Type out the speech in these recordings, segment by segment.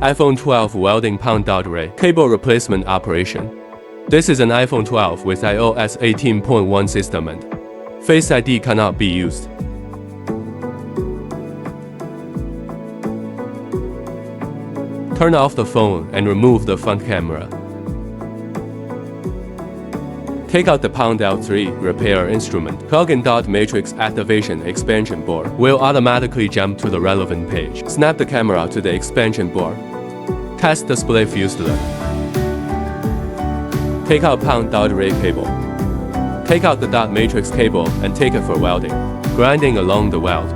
iPhone 12 welding pound-dot array cable replacement operation. This is an iPhone 12 with iOS 18.1 system and Face ID cannot be used. Turn off the phone and remove the front camera. Take out the Pound L3 repair instrument. Plug-in dot matrix activation expansion board will automatically jump to the relevant page. Snap the camera to the expansion board. Test display fuse lead. Take out Pound dot array cable. Take out the dot matrix cable and take it for welding. Grinding along the weld.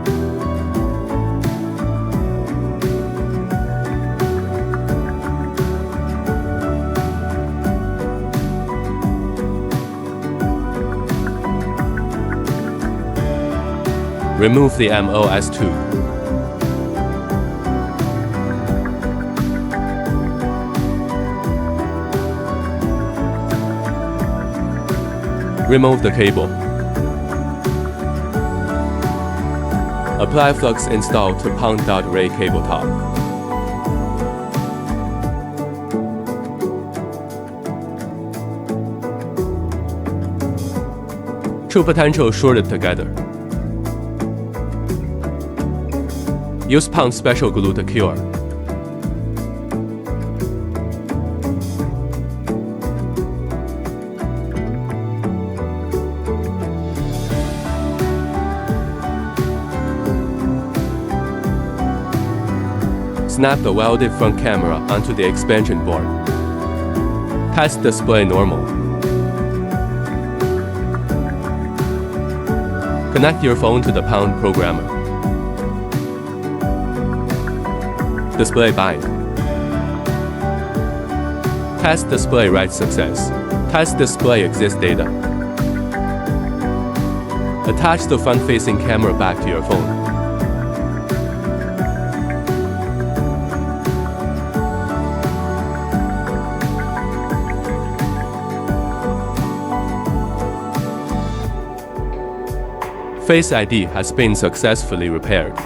Remove the MOS tube. Remove the cable. Apply flux install to Pound dot array cable top. True potential shorted together. Use Pound special glue to cure. Snap the welded front camera onto the expansion board. Test display normal. Connect your phone to the Pound programmer. Display bind. Test display write success. Test display exist data. Attach the front-facing camera back to your phone. Face ID has been successfully repaired.